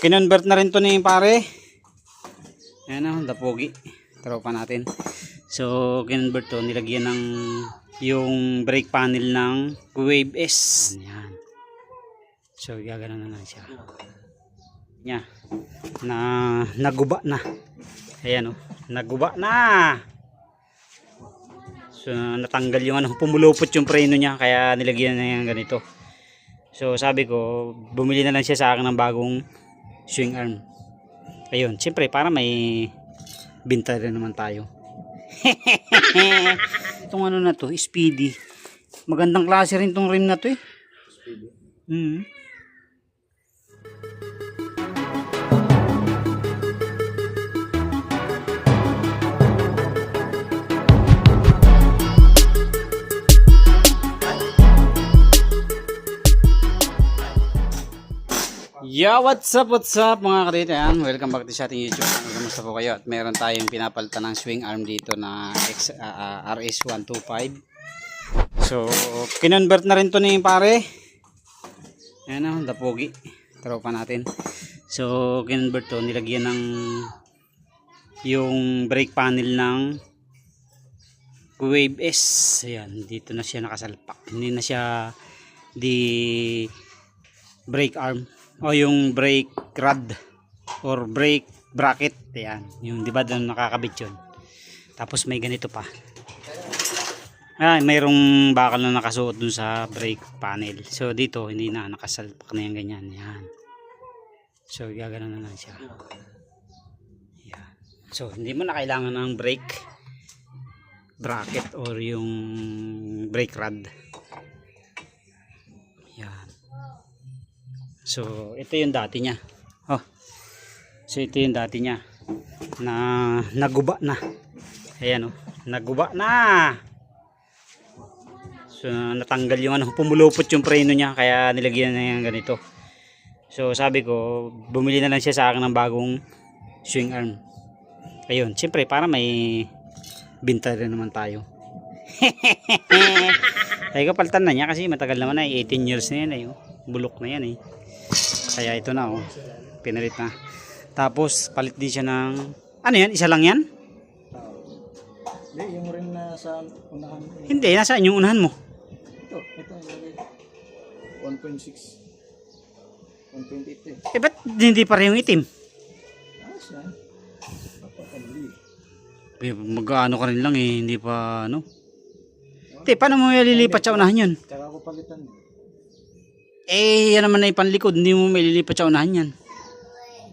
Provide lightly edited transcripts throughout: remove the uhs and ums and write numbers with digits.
kinonvert na rin to ni pare. Ayan o, dapogi. Tropa natin. So, kinonvert to. Nilagyan ng yung brake panel ng Wave S. Ayan. So, gagana na lang siya. Yan. Naguba na. Ayan o. Naguba na. So, natanggal yung ano. Pumulupot yung preno niya. Kaya nilagyan na yung ganito. So sabi ko, bumili na lang siya sa akin ng bagong swing arm. Ayun, siyempre para may binta rin naman tayo. Itong ano na to, Speedy. Magandang klase rin tong rim na to eh. Speedy. Yeah, what's up mga katitan? Welcome back to sa ating YouTube channel. Kamusta po kayo? At meron tayong pinapalitan ng swing arm dito na RS125. So, kinonvert na rin to ni pare. Ayan o, dapogi. Tropa natin. So, kinonvert to. Nilagyan ng yung brake panel ng Wave S. Ayan, dito na siya nakasalpak. Hindi na siya brake arm o yung brake rod or brake bracket. Ayan, yung diba doon nakakabit yun. Tapos may ganito pa. Mayroong bakal na nakasuot dun sa brake panel. So dito hindi na, nakasalpak na yung ganyan. Ayan. So gagana na lang siya. Ayan. So hindi mo na kailangan ng brake bracket or yung brake rod. Ayan. So ito yung dati niya. Oh. So ito yung dati niya na naguba na. Ayan oh, naguba na. So natanggal yung ano, pumulupot yung preno niya kaya nilagyan na yung ganito. So sabi ko, bumili na lang siya sa akin ng bagong swing arm. Ayun, siyempre para may binta rin naman tayo. Ay kapalitan na niya kasi matagal naman na, 18 years na yan eh. Bulok na yan eh. Kaya ito na oh, pinalit na. Tapos palit din siya ng ano yan, isa lang yan? Hindi, yung rim na sa unahan. Hindi, nasaan yung unahan mo? Ito 1.6 1.8 eh. Eh ba't hindi pa rin yung itim? Siya papakali. Mag-ano ka rin lang eh, hindi pa ano. Hindi, paano mo ililipat sa unahan yun? Tsaka ko palitan. Eh, yan naman na ipanlikod, hindi mo maililipat sa unahan yan.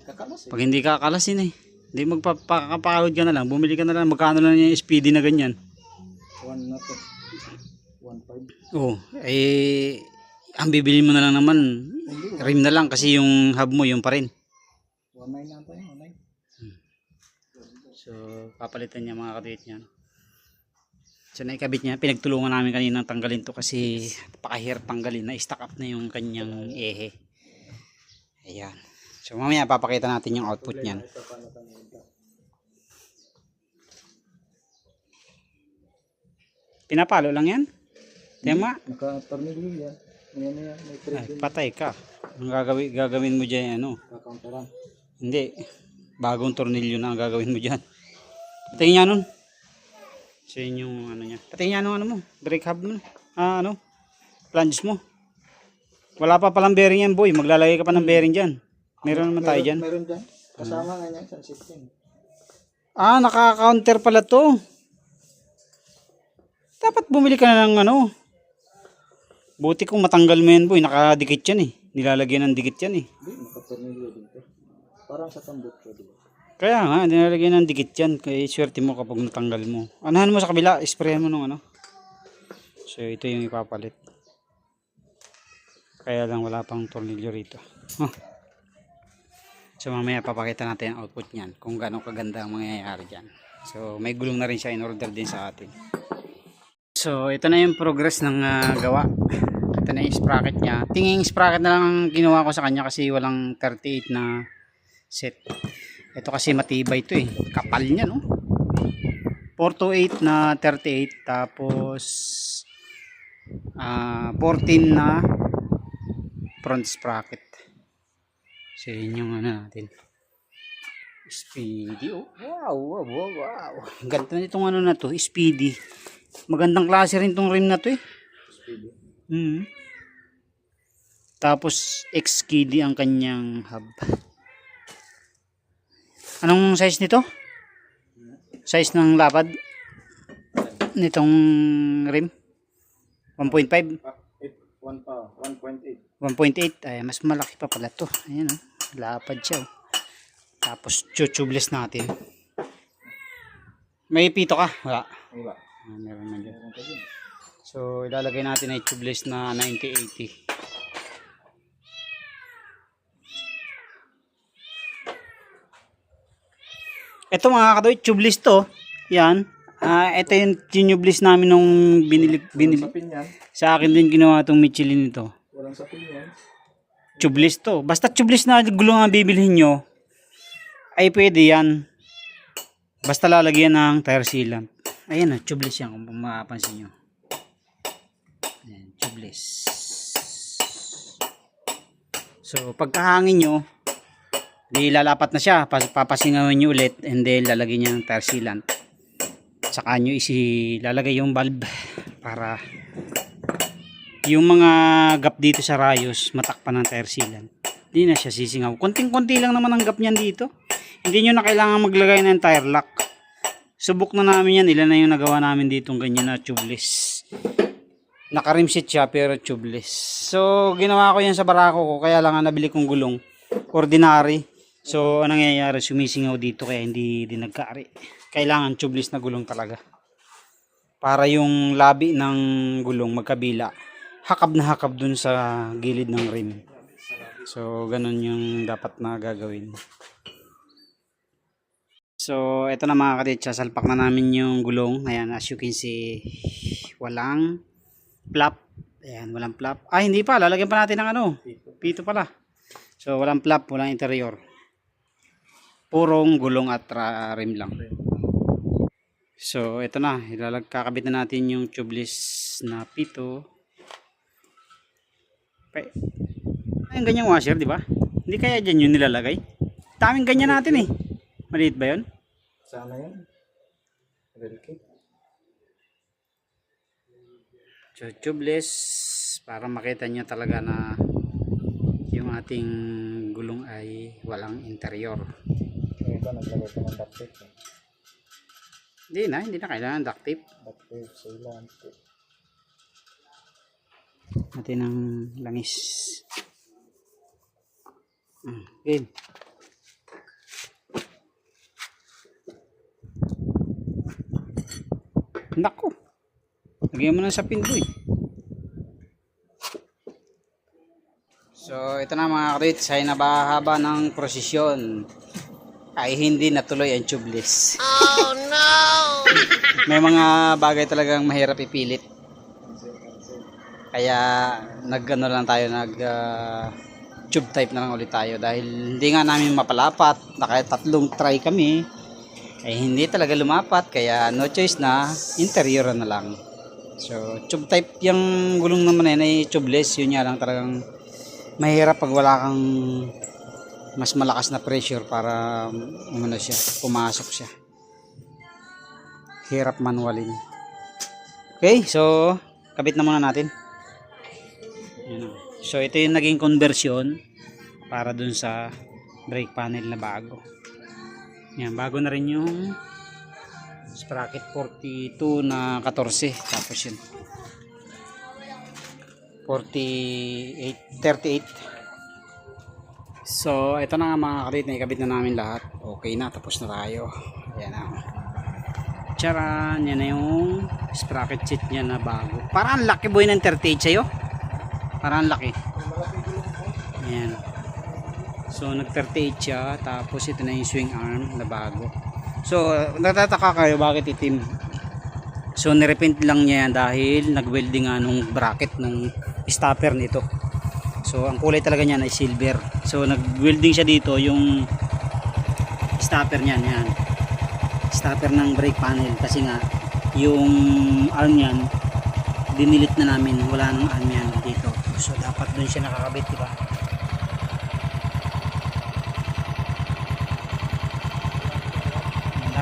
Kakalas eh. Pag hindi kakakalas yun eh. Hindi magpapakapagod ka na lang, bumili ka na lang, magkano lang yung Speedy na ganyan. 1 na to. 1.5. Oo, eh, ang bibili mo na lang naman, rim na lang kasi yung hub mo, yung pa rin. 1.9 na to yun, 1.9. So, papalitan niya mga kadit niya. So, naikabit niya. Pinagtulungan namin kanina tanggalin to kasi pakahirap tanggalin. Na-stack up na yung kanyang ehe. Ayan. So, mamaya papakita natin yung output niyan. Pinapalo lang yan? Tema? Naka-tornilyo yan. Ayan na yan. May thread Ay, din. patay ka. Ang gagawin mo dyan, ano? Kakauntaran. Hindi. Bagong tornilyo na ang gagawin mo dyan. Patingin niya nun. So yun yung ano niya. Patingin niya nung ano mo. Brake hub mo. Ano? Flanges mo. Wala pa palang bearing yan boy. Maglalagay ka pa ng bearing dyan. Meron naman tayo dyan. Meron dyan. Kasama nga yan sa system. Naka-counter pala to. Dapat bumili ka na ng ano. Buti kung matanggal mo yan boy. Nakadikit yan eh. Nilalagyan ng dikit yan eh. Hindi, naka-tornilyo dito. Parang sa tambot ko dito. Kaya nga, nilalagyan ng dikit yan. Kaya swerte mo kapag natanggal mo. Anahan mo sa kabila, sprayan mo nung ano. So ito yung ipapalit. Kaya lang wala pang tornilyo rito. So mamaya papakita natin ang output niyan. Kung gaano kaganda ang mangyayari dyan. So may gulong na rin siya in order din sa atin. So ito na yung progress ng gawa. Ito na yung sprocket niya. Tinging sprocket na lang ang ginawa ko sa kanya kasi walang 38 na set. Ito kasi matibay ito eh. Kapal niya no. 428 na 38 tapos 14 na front sprocket. So yun yung ano natin. Speedy. Oh, wow, wow, wow, wow. Ang ganda nitong ano na to, Speedy. Magandang klase rin tong rim na to eh. Speedy. Tapos X-Kiddy ang kanyang hub. Anong size nito? Size ng lapad nitong rim? 1.5? 1.8. Ay, mas malaki pa pala to. Ayan oh. Lapad siya oh. Tapos tubeless natin. May pito ka? Wala. Wala. Meron man dyan. So ilalagay natin ay tubeless na 9080. Ito mga kadoy, tubeless to. Yan. Ito yung tubeless namin nung binili. Sapin yan. Sa akin din ginawa itong Michelin nito. Walang sapin yan. Tubeless to. Basta tubeless na gulong ang bibilhin nyo, ay pwede yan. Basta lalagyan ng tire sealant. Ayan o, tubeless yan kung mapapansin nyo. Ayan, tubeless. So, pagkahangin nyo, di lalapat na siya. Papasingawin nyo ulit and then lalagyan nyo ng tire sealant. Saka nyo lalagay yung valve para yung mga gap dito sa rayos matakpan ng tire sealant. Hindi na siya sisingaw. Konting-konti lang naman ang gap niyan dito. Hindi nyo na kailangan maglagay ng tire lock. Subok na namin yan. Ilan na yung nagawa namin ditong ganyan na tubeless. Naka-rimset siya pero tubeless. So ginawa ko yan sa barako ko. Kaya lang nabili kong gulong. Ordinary. So anong nangyayari? Sumisingaw dito kaya hindi din nagkaari. Kailangan tubeless na gulong talaga. Para yung labi ng gulong magkabila. Hakab na hakab dun sa gilid ng rim. So ganun yung dapat na gagawin. So ito na mga kadit, sasalpak na namin yung gulong. Ayan, as you can see, walang flap. Ayan, walang flap. Hindi pa, lalagyan pa natin ng ano, pito pala. So walang flap, walang interior. Purong gulong at rim lang. So ito na, kakabit na natin yung tubeless na pito. Yung ganyang washer, di ba? Hindi kaya dyan yun nilalagay? Daming ganyan natin eh. Maliit ba yun? Sana yun. Relkit. So tubeless para makita nyo talaga na yung ating gulong ay walang interior. Yung iba naglagay ko ng duct tape. Hindi na kailangan duct tape. Duct tape, sealant. Natin ang langis. Game. Nako. Lagyan mo na sa pindoy. So ito na mga karits, ay nabahaba ng prosesyon. Ay hindi natuloy ang tubeless. Oh no! May mga bagay talagang mahirap ipilit. Kaya nag-ano lang tayo, tube type na lang ulit tayo dahil hindi nga namin mapalapat. Kahit 3 try kami ay hindi talaga lumapat, kaya no choice na interior na lang. So tube type yung gulong naman ay tubeless. Yun nga lang talagang mahirap pag wala kang mas malakas na pressure para umano siya, pumasok siya. Hirap manualin. Okay, so kabit na muna natin. So ito yung naging conversion para dun sa brake panel na bago. Yan, bago na rin yung sprocket 42 na 14. Tapos yun 38. So ito na nga mga karit, na ikabit na namin lahat. Okay na, tapos na tayo. Ayan na. Charan, yan na yung sprocket seat niya na bago. Parang laki boy ng 38 sa'yo. Parang laki. Ayan. So nag 38 siya. Tapos ito na yung swing arm na bago. So natataka kayo bakit itim. So nirepaint lang niya yan dahil nag-welding nga nung bracket ng stopper nito. So ang kulay talaga niyan ay silver. So nag-welding siya dito yung stopper niyan. Yan. Stopper ng brake panel. Kasi nga yung arm niyan dinilit na namin. Wala nang arm yan dito. So dapat doon siya nakakabit, diba?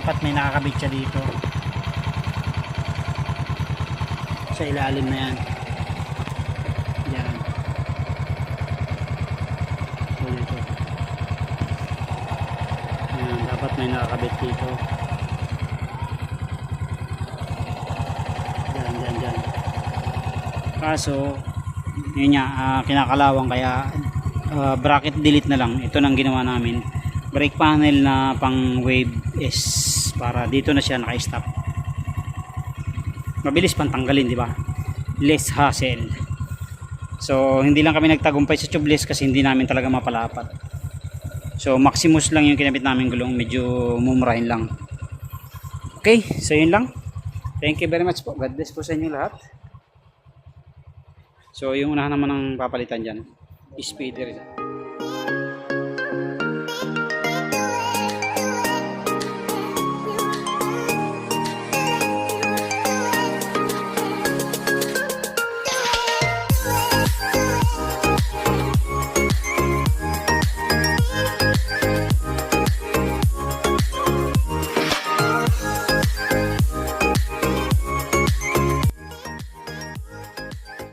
dapat may nakakabit siya dito sa ilalim na yan. Yan. So, dito. Yan, dapat may nakakabit dito. Yan. Kaso yun nga, kinakalawang, kaya bracket delete na lang. Ito nang ginawa namin, brake panel na pang wave S, para dito na siya naka-stop. Mabilis pang tanggalin, di ba? Less hassle. So hindi lang kami nagtagumpay sa tubeless kasi hindi namin talaga mapalapat. So Maximus lang yung kinabit namin gulong, medyo mumurahin lang. Okay, so yun lang. Thank you very much po. God bless po sa inyo lahat. So yung unahan naman ng papalitan dyan, speeder.